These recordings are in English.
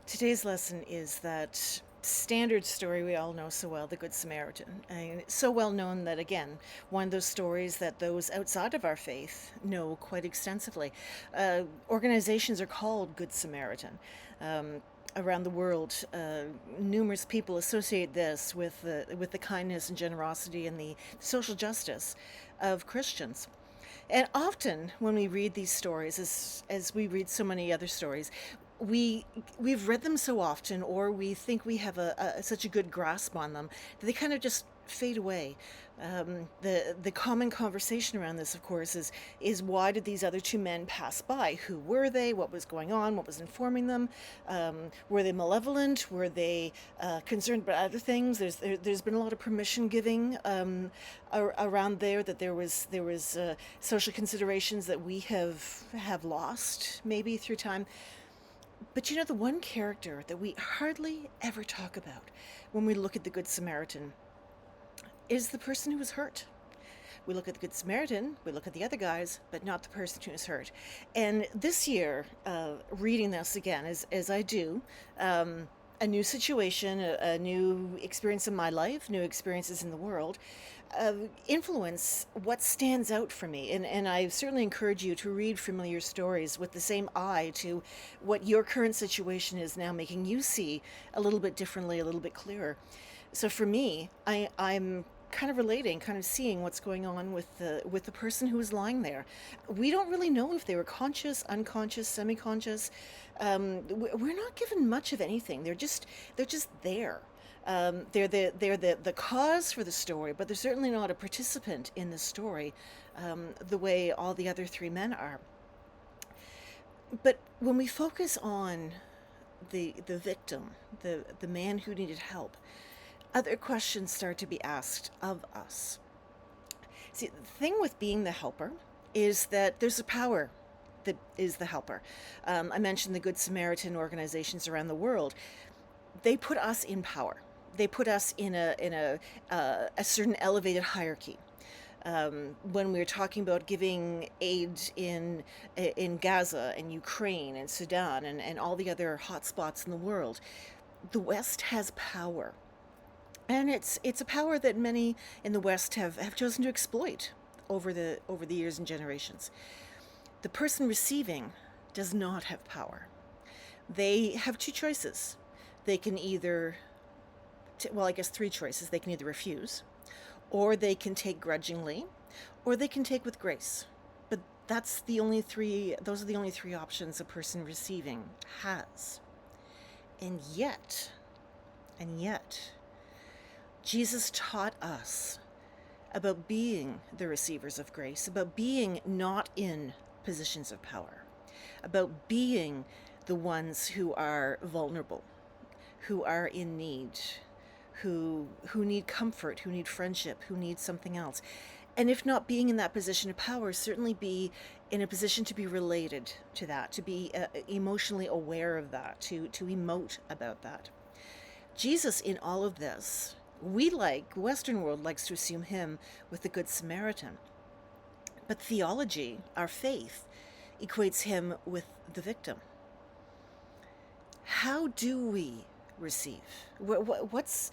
Today's lesson is that standard story we all know so well, the Good Samaritan. And it's so well known that, again, one of those stories that those outside of our faith know quite extensively. Organizations are called Good Samaritan. Around the world, numerous people associate this with the kindness and generosity and the social justice of Christians. And often, when we read these stories, as we read so many other stories, we we've read them so often, or we think we have such a good grasp on them that they kind of just fade away. The common conversation around this, of course, is why did these other two men pass by? Who were they? What was going on? What was informing them? Were they malevolent? Were they concerned about other things? There's been a lot of permission giving around there, that there was social considerations that we have lost maybe through time. But the one character that we hardly ever talk about when we look at the Good Samaritan is the person who was hurt. We look at the Good Samaritan, we look at the other guys, but not the person who was hurt. And this year, reading this again, as I do, a new situation, a new experience in my life, new experiences in the world, influence what stands out for me. And I certainly encourage you to read familiar stories with the same eye to what your current situation is now making you see a little bit differently, a little bit clearer. So for me, I'm kind of relating, kind of seeing what's going on with the person who was lying there. We don't really know if they were conscious, unconscious, semi-conscious. We're not given much of anything. They're just there. They're the cause for the story, but they're certainly not a participant in the story, the way all the other three men are. But when we focus on the victim, the man who needed help, other questions start to be asked of us. See, the thing with being the helper is that there's a power that is the helper. I mentioned the Good Samaritan organizations around the world. They put us in power. They put us in a certain elevated hierarchy. When we're talking about giving aid in Gaza and Ukraine and Sudan and all the other hot spots in the world, the West has power. And it's a power that many in the West have chosen to exploit over the years and generations. The person receiving does not have power. They have two choices. They can either, well, I guess three choices. They can either refuse, or they can take grudgingly, or they can take with grace. But those are the only three options a person receiving has. And yet, Jesus taught us about being the receivers of grace, about being not in positions of power, about being the ones who are vulnerable, who are in need, who need comfort, who need friendship, who need something else. And if not being in that position of power, certainly be in a position to be related to that, to be emotionally aware of that, to emote about that. Jesus, in all of this, Western world likes to assume him with the Good Samaritan. But theology, our faith, equates him with the victim. How do we receive? What's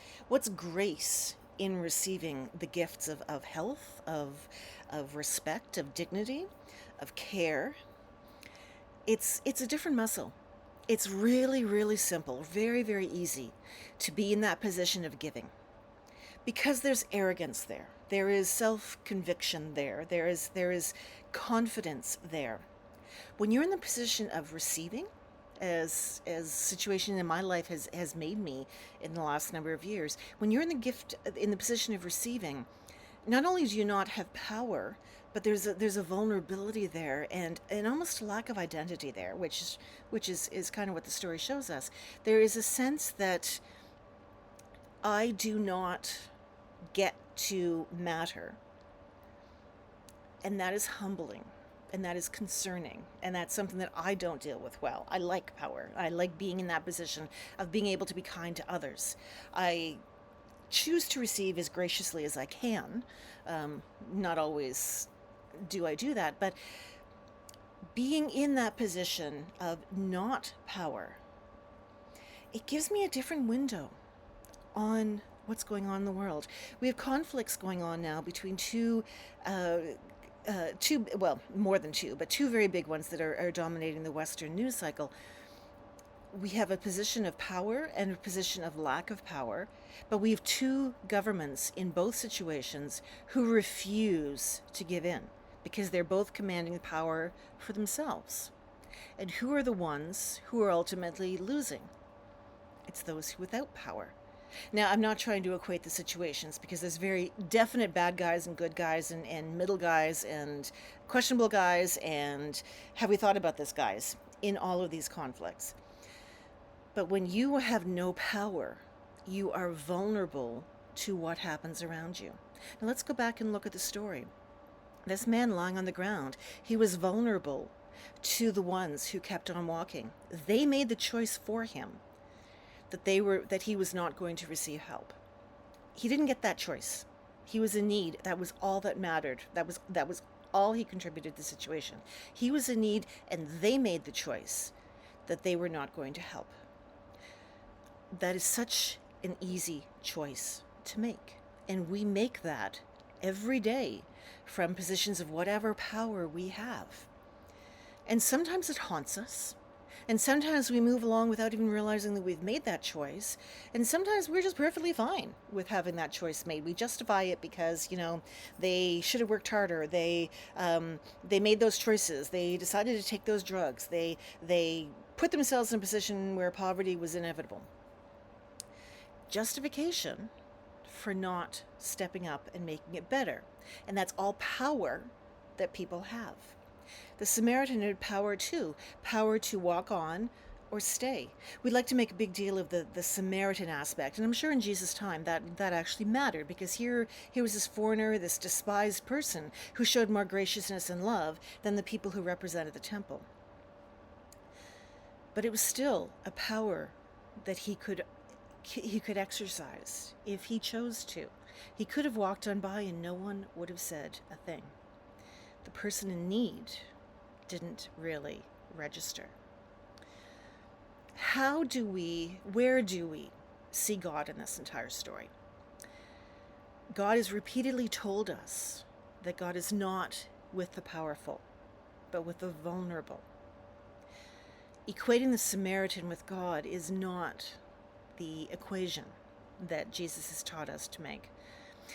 grace in receiving the gifts of health, of respect, of dignity, of care? It's a different muscle. It's really, really simple, very, very easy to be in that position of giving. Because there's arrogance there. There is self-conviction there. There is confidence there. When you're in the position of receiving, as situation in my life has made me in the last number of years, when you're in the position of receiving, not only do you not have power, but there's a vulnerability there, and almost a lack of identity there, which is kind of what the story shows us. There is a sense that I do not get to matter. And that is humbling, and that is concerning, and that's something that I don't deal with well. I like power. I like being in that position of being able to be kind to others. I choose to receive as graciously as I can. Not always do I do that, but being in that position of not power it gives me a different window on what's going on in the world. We have conflicts going on now between uh, well, more than two, but two very big ones that are dominating the Western news cycle. We have a position of power and a position of lack of power, but we have two governments in both situations who refuse to give in because they're both commanding power for themselves. And who are the ones who are ultimately losing? It's those without power. Now, I'm not trying to equate the situations because there's very definite bad guys and good guys and middle guys and questionable guys and have we thought about this guys in all of these conflicts. But when you have no power, you are vulnerable to what happens around you. Now, let's go back and look at the story. This man lying on the ground, he was vulnerable to the ones who kept on walking. They made the choice for him that he was not going to receive help. He didn't get that choice. He was in need. That was all that mattered. That was all he contributed to the situation. He was in need, and they made the choice that they were not going to help. That is such an easy choice to make. And we make that every day from positions of whatever power we have. And sometimes it haunts us. And sometimes we move along without even realizing that we've made that choice. And sometimes we're just perfectly fine with having that choice made. We justify it because, they should have worked harder. They made those choices. They decided to take those drugs. They put themselves in a position where poverty was inevitable. Justification for not stepping up and making it better. And that's all power that people have. The Samaritan had power too, power to walk on or stay. We'd like to make a big deal of the Samaritan aspect, and I'm sure in Jesus' time that actually mattered, because here was this foreigner, this despised person who showed more graciousness and love than the people who represented the temple. But it was still a power that he could exercise if he chose to. He could have walked on by and no one would have said a thing. The person in need didn't really register. Where do we see God in this entire story? God has repeatedly told us that God is not with the powerful, but with the vulnerable. Equating the Samaritan with God is not the equation that Jesus has taught us to make.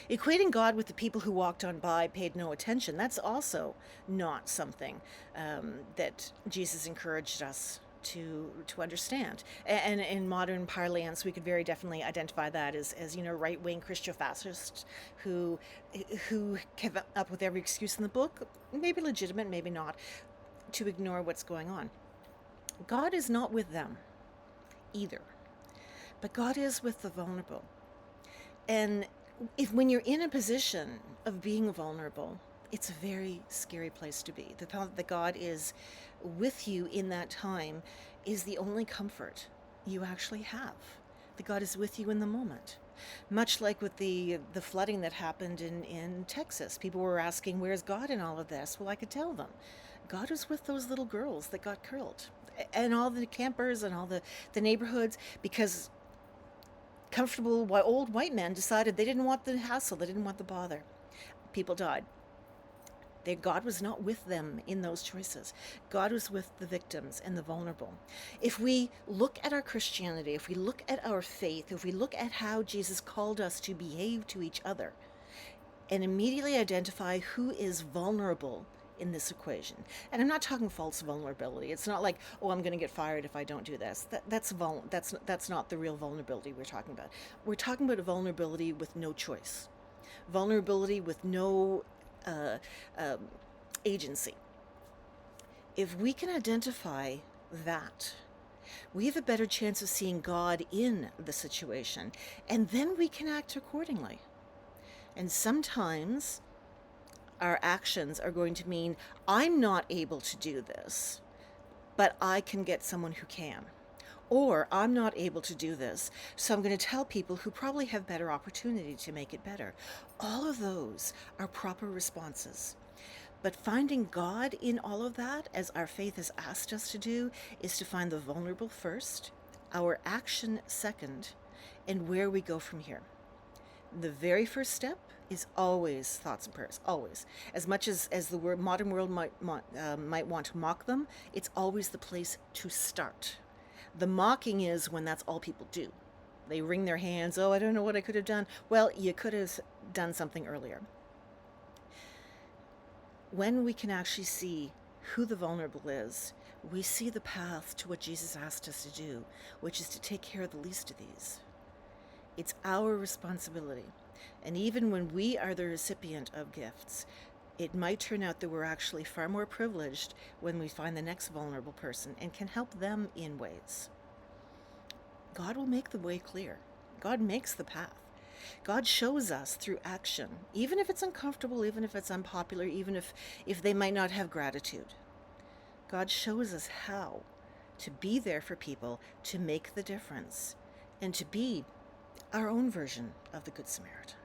Equating God with the people who walked on by, paid no attention, that's also not something that Jesus encouraged us to understand. And in modern parlance, we could very definitely identify that as right-wing Christofascists who came up with every excuse in the book, maybe legitimate, maybe not, to ignore what's going on. God is not with them either. But God is with the vulnerable. And when you're in a position of being vulnerable, it's a very scary place to be. The thought that God is with you in that time is the only comfort you actually have. That God is with you in the moment. Much like with the flooding that happened in Texas. People were asking, where's God in all of this? Well, I could tell them. God was with those little girls that got killed. And all the campers and all the neighborhoods, because comfortable old white men decided they didn't want the hassle, they didn't want the bother. People died. God was not with them in those choices. God was with the victims and the vulnerable. If we look at our Christianity, if we look at our faith, if we look at how Jesus called us to behave to each other, and immediately identify who is vulnerable in this equation. And I'm not talking false vulnerability. It's not like, I'm going to get fired if I don't do this. That's not the real vulnerability we're talking about. We're talking about a vulnerability with no choice. Vulnerability with no agency. If we can identify that, we have a better chance of seeing God in the situation, and then we can act accordingly. And sometimes our actions are going to mean, I'm not able to do this, but I can get someone who can. Or I'm not able to do this, so I'm going to tell people who probably have better opportunity to make it better. All of those are proper responses. But finding God in all of that, as our faith has asked us to do, is to find the vulnerable first, our action second, and where we go from here. The very first step is always thoughts and prayers, always. As much as the modern world might want to mock them, it's always the place to start. The mocking is when that's all people do. They wring their hands, oh, I don't know what I could have done. Well, you could have done something earlier. When we can actually see who the vulnerable is, we see the path to what Jesus asked us to do, which is to take care of the least of these. It's our responsibility. And even when we are the recipient of gifts, it might turn out that we're actually far more privileged when we find the next vulnerable person and can help them in ways. God will make the way clear. God makes the path. God shows us through action, even if it's uncomfortable, even if it's unpopular, even if they might not have gratitude. God shows us how to be there for people, to make the difference, and to be our own version of the Good Samaritan.